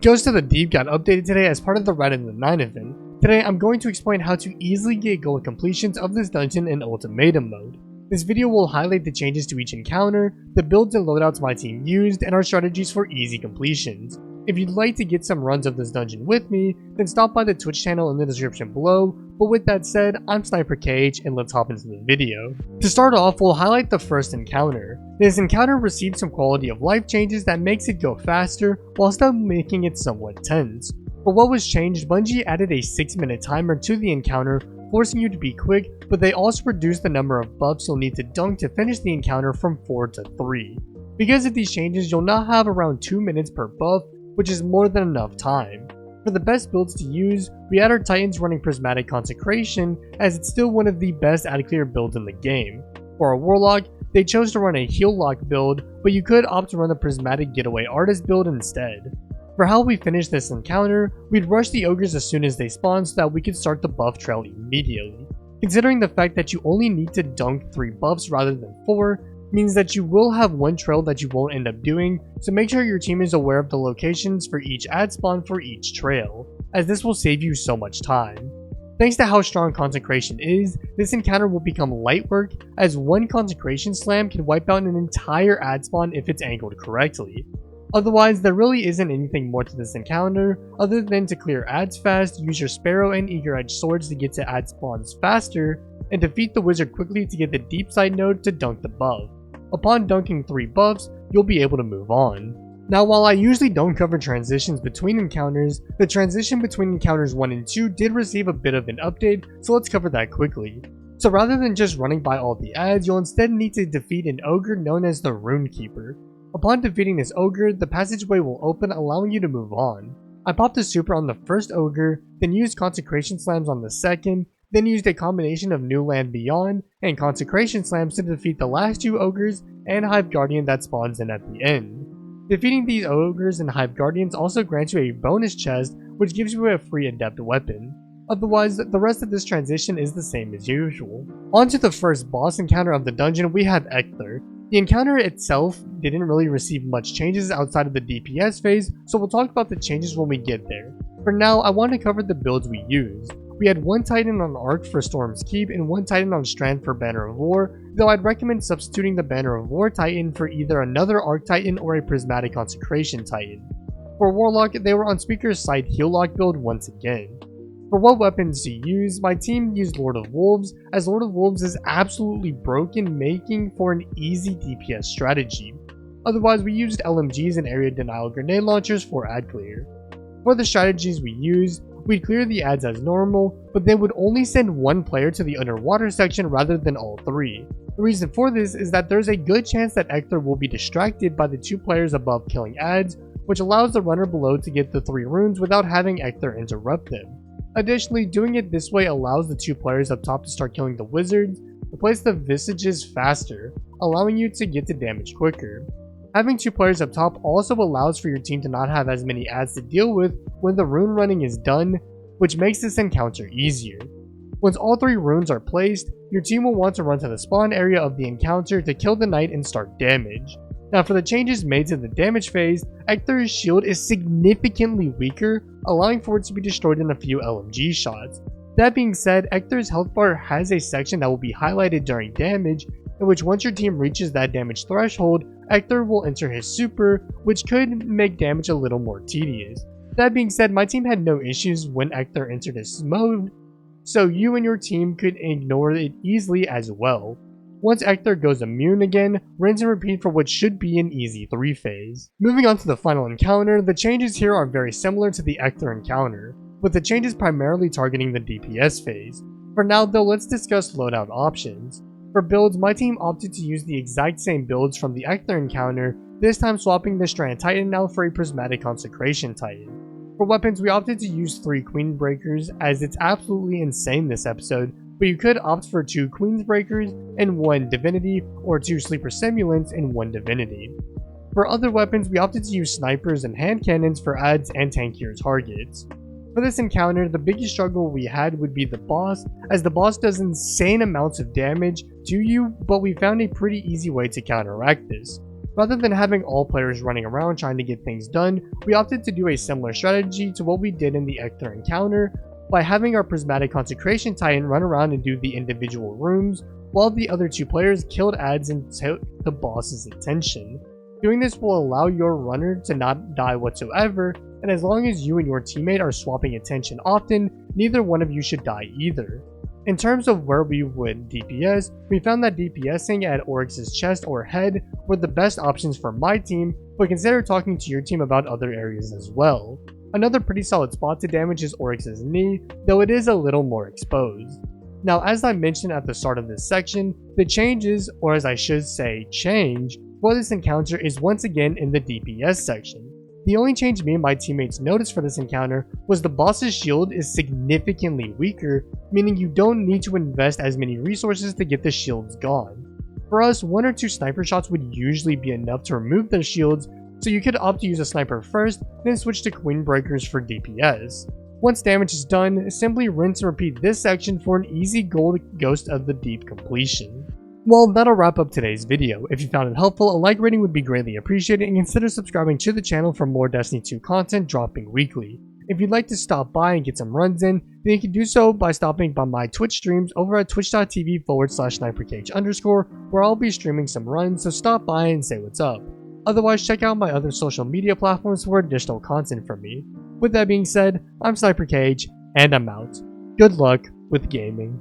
Ghost of the Deep got updated today as part of the Rat in the 9 event. Today I'm going to explain how to easily get gold completions of this dungeon in ultimatum mode. This video will highlight the changes to each encounter, the builds and loadouts my team used, and our strategies for easy completions. If you'd like to get some runs of this dungeon with me, then stop by the Twitch channel in the description below, but with that said, I'm SniperKH and let's hop into the video. To start off, we'll highlight the first encounter. This encounter received some quality of life changes that makes it go faster, while still making it somewhat tense. For what was changed, Bungie added a 6-minute timer to the encounter, forcing you to be quick, but they also reduced the number of buffs you'll need to dunk to finish the encounter from 4 to 3. Because of these changes, you'll now have around 2 minutes per buff, which is more than enough time. For the best builds to use, we had our Titans running Prismatic Consecration, as it's still one of the best ad clear builds in the game. For our Warlock, they chose to run a heal lock build, but you could opt to run the Prismatic Getaway Artist build instead. For how we finished this encounter, we'd rush the ogres as soon as they spawned so that we could start the buff trail immediately. Considering the fact that you only need to dunk 3 buffs rather than 4, means that you will have one trail that you won't end up doing, so make sure your team is aware of the locations for each ad spawn for each trail, as this will save you so much time. Thanks to how strong Consecration is, this encounter will become light work, as one Consecration slam can wipe out an entire ad spawn if it's angled correctly. Otherwise, there really isn't anything more to this encounter, other than to clear ads fast, use your Sparrow and Eager Edge swords to get to ad spawns faster, and defeat the wizard quickly to get the deep side node to dunk the buff. Upon dunking 3 buffs, you'll be able to move on. Now, while I usually don't cover transitions between encounters, the transition between encounters 1 and 2 did receive a bit of an update, so let's cover that quickly. So rather than just running by all the ads, you'll instead need to defeat an ogre known as the Rune Keeper. Upon defeating this ogre, the passageway will open, allowing you to move on. I popped a super on the first ogre, then used Consecration Slams on the second, then used a combination of New Land Beyond and Consecration Slams to defeat the last 2 ogres and Hive Guardian that spawns in at the end. Defeating these ogres and Hive Guardians also grants you a bonus chest, which gives you a free adept weapon. Otherwise, the rest of this transition is the same as usual. On to the first boss encounter of the dungeon, we have Ecther. The encounter itself didn't really receive much changes outside of the DPS phase, so we'll talk about the changes when we get there. For now, I want to cover the builds we used. We had 1 Titan on Arc for Storm's Keep and 1 Titan on Strand for Banner of War, though I'd recommend substituting the Banner of War Titan for either another Arc Titan or a Prismatic Consecration Titan. For Warlock, they were on Speaker's side heal lock build once again. For what weapons to use, my team used Lord of Wolves, as Lord of Wolves is absolutely broken, making for an easy DPS strategy. Otherwise, we used LMGs and area denial grenade launchers for ad clear. For the strategies we used, we'd clear the ads as normal, but then would only send 1 player to the underwater section rather than all 3. The reason for this is that there's a good chance that Ecther will be distracted by the 2 players above killing ads, which allows the runner below to get the 3 runes without having Ecther interrupt them. Additionally, doing it this way allows the 2 players up top to start killing the wizards, replace the visages faster, allowing you to get to damage quicker. Having 2 players up top also allows for your team to not have as many ads to deal with when the rune running is done, which makes this encounter easier. Once all 3 runes are placed, your team will want to run to the spawn area of the encounter to kill the knight and start damage. Now for the changes made to the damage phase, Ecther's shield is significantly weaker, allowing for it to be destroyed in a few LMG shots. That being said, Ecther's health bar has a section that will be highlighted during damage, in which once your team reaches that damage threshold, Ecther will enter his super, which could make damage a little more tedious. That being said, my team had no issues when Ecther entered his mode, so you and your team could ignore it easily as well. Once Ecther goes immune again, rinse and repeat for what should be an easy 3 phase. Moving on to the final encounter, the changes here are very similar to the Ecther encounter, with the changes primarily targeting the DPS phase. For now though, let's discuss loadout options. For builds, my team opted to use the exact same builds from the Ecther encounter, this time swapping the Strand Titan out for a Prismatic Consecration Titan. For weapons, we opted to use 3 Queen Breakers, as it's absolutely insane this episode, but you could opt for 2 Queen's Breakers and 1 Divinity, or 2 Sleeper Simulants and 1 Divinity. For other weapons, we opted to use snipers and hand cannons for ads and tankier targets. For this encounter, the biggest struggle we had would be the boss, as the boss does insane amounts of damage to you, but we found a pretty easy way to counteract this. Rather than having all players running around trying to get things done, we opted to do a similar strategy to what we did in the Ector encounter by having our Prismatic Consecration Titan run around and do the individual rooms, while the other 2 players killed adds and took the boss's attention. Doing this will allow your runner to not die whatsoever, and as long as you and your teammate are swapping attention often, neither one of you should die either. In terms of where we would DPS, we found that DPSing at Oryx's chest or head were the best options for my team, but consider talking to your team about other areas as well. Another pretty solid spot to damage is Oryx's knee, though it is a little more exposed. Now, as I mentioned at the start of this section, the changes, or as I should say change, for this encounter is once again in the DPS section. The only change me and my teammates noticed for this encounter was the boss's shield is significantly weaker, meaning you don't need to invest as many resources to get the shields gone. For us, 1 or 2 sniper shots would usually be enough to remove their shields, so you could opt to use a sniper first, then switch to Queen Breakers for DPS. Once damage is done, simply rinse and repeat this section for an easy gold Ghost of the Deep completion. Well, that'll wrap up today's video. If you found it helpful, a like rating would be greatly appreciated, and consider subscribing to the channel for more Destiny 2 content dropping weekly. If you'd like to stop by and get some runs in, then you can do so by stopping by my Twitch streams over at twitch.tv/SniperKH_, where I'll be streaming some runs, so stop by and say what's up. Otherwise, check out my other social media platforms for additional content from me. With that being said, I'm SniperKH, and I'm out. Good luck with gaming.